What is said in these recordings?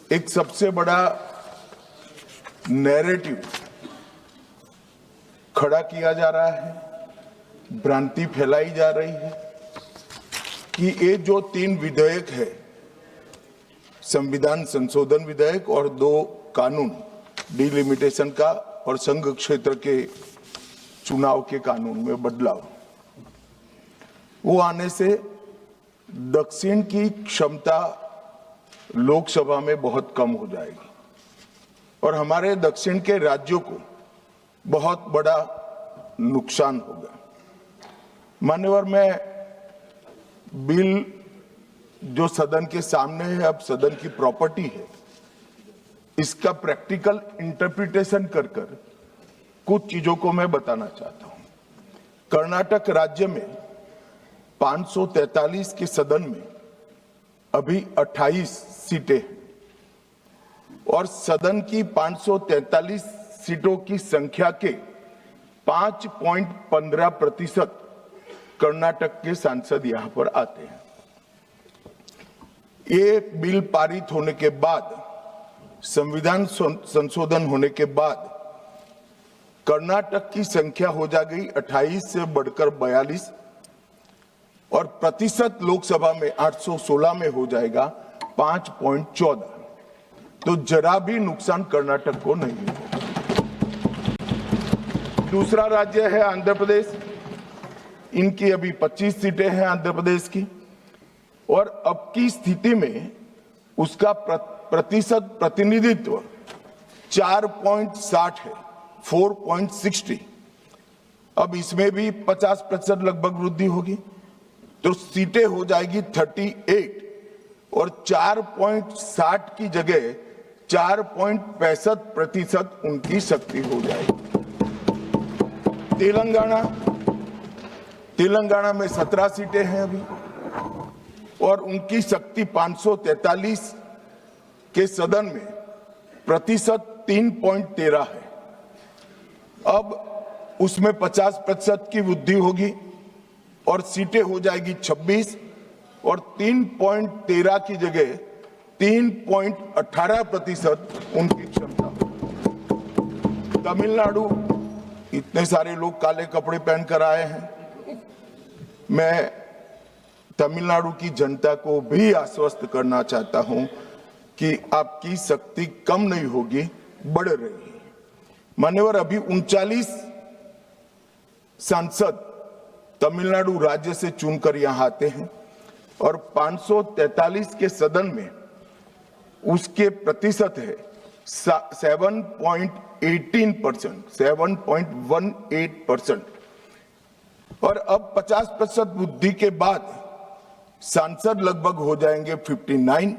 एक सबसे बड़ा नैरेटिव खड़ा किया जा रहा है, भ्रांति फैलाई जा रही है कि ये जो 3 विधेयक है, संविधान संशोधन विधेयक और 2 कानून, डिलिमिटेशन का और संघ क्षेत्र के चुनाव के कानून में बदलाव, वो आने से दक्षिण की क्षमता लोकसभा में बहुत कम हो जाएगी और हमारे दक्षिण के राज्यों को बहुत बड़ा नुकसान होगा। मान्यवर, मैं बिल जो सदन के सामने है, अब सदन की प्रॉपर्टी है, इसका प्रैक्टिकल इंटरप्रिटेशन कर कुछ चीजों को मैं बताना चाहता हूं। कर्नाटक राज्य में 543 के सदन में अभी 28 सीटें हैं और सदन की 543 सीटों की संख्या के 5.15% कर्नाटक के सांसद यहां पर आते हैं। ये बिल पारित होने के बाद, संविधान संशोधन होने के बाद कर्नाटक की संख्या हो जाएगी 28 से बढ़कर 42 और प्रतिशत लोकसभा में 816 में हो जाएगा 5.14। तो जरा भी नुकसान कर्नाटक को नहीं होगा। दूसरा राज्य है आंध्र प्रदेश। इनकी अभी 25 सीटें हैं आंध्र प्रदेश की और अब की स्थिति में उसका प्रतिशत प्रतिनिधित्व 4.60 है, 4.60। अब इसमें भी 50% लगभग वृद्धि होगी तो सीटें हो जाएगी 38 और 4.60 की जगह 4.65% उनकी शक्ति हो जाएगी। तेलंगाना में 17 सीटें हैं अभी और उनकी शक्ति 543 के सदन में प्रतिशत 3.13 है। अब उसमें 50% की वृद्धि होगी और सीटें हो जाएगी 26 और 3.13 की जगह 3.18% उनकी क्षमता। तमिलनाडु, इतने सारे लोग काले कपड़े पहनकर आए हैं, मैं तमिलनाडु की जनता को भी आश्वस्त करना चाहता हूं कि आपकी शक्ति कम नहीं होगी, बढ़ रही है। मान्यवर, अभी 39 सांसद तमिलनाडु राज्य से चुनकर यहां आते हैं और 543 के सदन में उसके प्रतिशत है 7.18% और अब 50% वृद्धि के बाद सांसद लगभग हो जाएंगे 59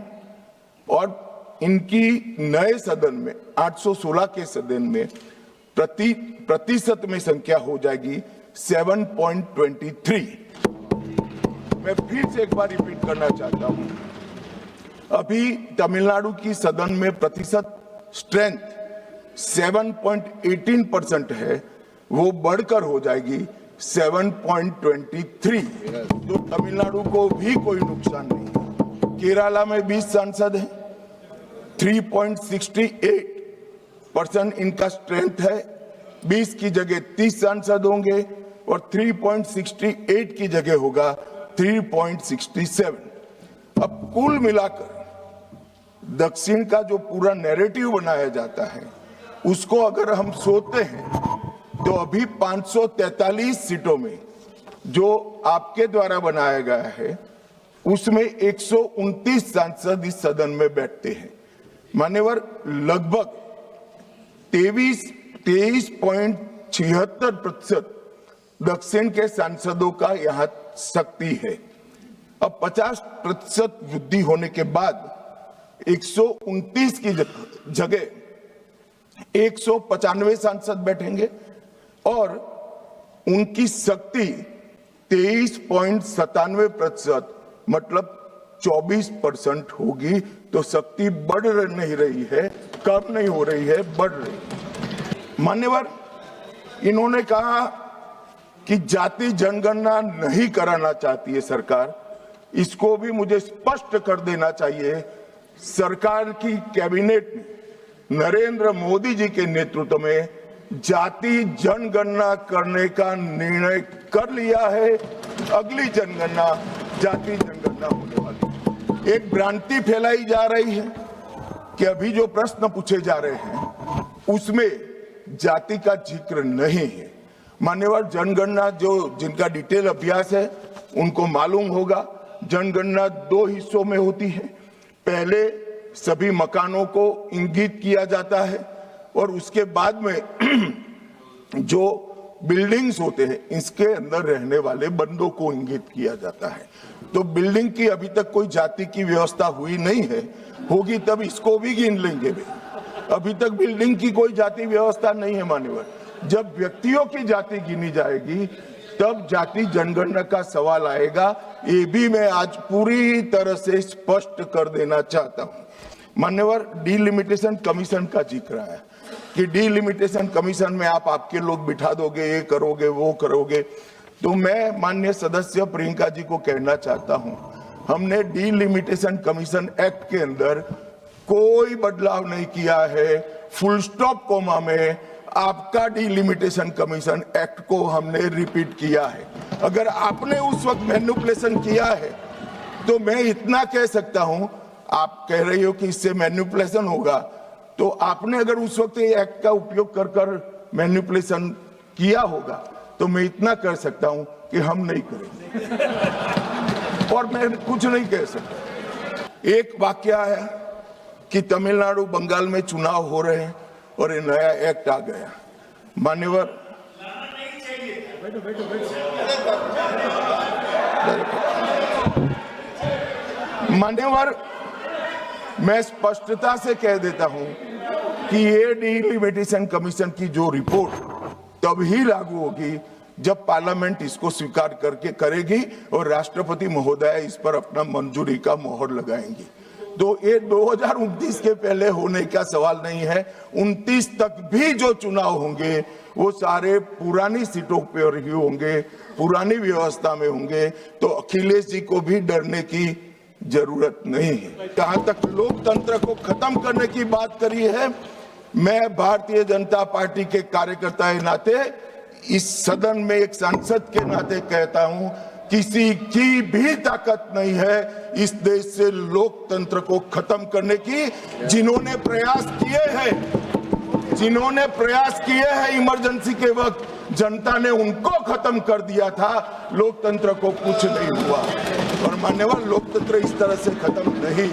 और इनकी नए सदन में 816 के सदन में प्रतिशत में संख्या हो जाएगी 7.23। मैं फिर से एक बार रिपीट करना चाहता हूं, अभी तमिलनाडु की सदन में प्रतिशत स्ट्रेंथ 7.18% है, वो बढ़कर हो जाएगी 7.23। तो तमिलनाडु को भी कोई नुकसान नहीं है। केरला में 20 सांसद हैं, 3.68% इनका स्ट्रेंथ है, 20 की जगह 30 सांसद होंगे और 3.68 की जगह होगा 3.67। अब कुल मिलाकर दक्षिण का जो पूरा नैरेटिव बनाया जाता है उसको अगर हम सोचते हैं तो अभी 543 सीटों में जो आपके द्वारा बनाया गया है उसमें 129 सांसद इस सदन में बैठते हैं। मान्यवर, लगभग 23.76% दक्षिण के सांसदों का यहां शक्ति है। अब 50% वृद्धि होने के बाद 129 की जगह 195 सांसद बैठेंगे और उनकी शक्ति 23.97% मतलब 24% होगी। तो शक्ति बढ़ नहीं रही है, कम नहीं हो रही है, बढ़ रही है। मान्यवर, इन्होंने कहा कि जाति जनगणना नहीं कराना चाहती है सरकार। इसको भी मुझे स्पष्ट कर देना चाहिए सरकार की कैबिनेट ने नरेंद्र मोदी जी के नेतृत्व में जाति जनगणना करने का निर्णय कर लिया है। अगली जनगणना जाति जनगणना होने वाली। एक भ्रांति फैलाई जा रही है कि अभी जो प्रश्न पूछे जा रहे हैं उसमें जाति का जिक्र नहीं है। मान्यवर, जनगणना जो जिनका डिटेल अभ्यास है उनको मालूम होगा, जनगणना 2 हिस्सों में होती है। पहले सभी मकानों को इंगित किया जाता है और उसके बाद में जो बिल्डिंग्स होते हैं इसके अंदर रहने वाले बंदों को इंगित किया जाता है। तो बिल्डिंग की अभी तक कोई जाति की व्यवस्था हुई नहीं है, होगी तब इसको भी गिन लेंगे वे। अभी तक बिल्डिंग की कोई जाति व्यवस्था नहीं है मान्यवर। जब व्यक्तियों की जाति गिनी जाएगी तब जाति जनगणना का सवाल आएगा। ये भी मैं आज पूरी तरह से स्पष्ट कर देना चाहता हूं। मान्यवर, डिलिमिटेशन कमीशन का जिक्र है कि डिलिमिटेशन कमीशन में आप आपके लोग बिठा दोगे, ये करोगे वो करोगे। तो मैं माननीय सदस्य प्रियंका जी को कहना चाहता हूं, हमने डिलिमिटेशन कमीशन एक्ट के अंदर कोई बदलाव नहीं किया है। फुल स्टॉप कोमा में आपका डिलिमिटेशन कमीशन एक्ट को हमने रिपीट किया है। अगर आपने उस वक्त मैनिपुलेशन किया है तो मैं इतना कह सकता हूं, आप कह रही हो कि इससे मैनिपुलेशन होगा, तो आपने अगर उस वक्त ये एक्ट का उपयोग कर कर मैनिपुलेशन किया होगा तो मैं इतना कर सकता हूं कि हम नहीं करेंगे और मैं कुछ नहीं कह सकता। एक वाक्य आया कि तमिलनाडु बंगाल में चुनाव हो रहे हैं और ये नया एक्ट आ गया। मान्यवर, मैं स्पष्टता से कह देता हूं कि ये डिलिमिटेशन कमीशन की जो रिपोर्ट तभी लागू होगी जब पार्लियामेंट इसको स्वीकार करके करेगी और राष्ट्रपति महोदय इस पर अपना मंजूरी का मोहर लगाएंगी। तो ये 2029 के पहले होने का सवाल नहीं है। 29 तक भी जो चुनाव होंगे वो सारे पुरानी सीटों पर ही होंगे, पुरानी व्यवस्था में होंगे। तो अखिलेश जी को भी डरने की जरूरत नहीं है। जहां तक लोकतंत्र को खत्म करने की बात करी है, मैं भारतीय जनता पार्टी के कार्यकर्ता के नाते, इस सदन में एक सांसद के नाते कहता हूं, किसी की भी ताकत नहीं है इस देश से लोकतंत्र को खत्म करने की। जिन्होंने प्रयास किए हैं इमरजेंसी के वक्त, जनता ने उनको खत्म कर दिया था, लोकतंत्र को कुछ नहीं हुआ। और मान्यवर, लोकतंत्र इस तरह से खत्म नहीं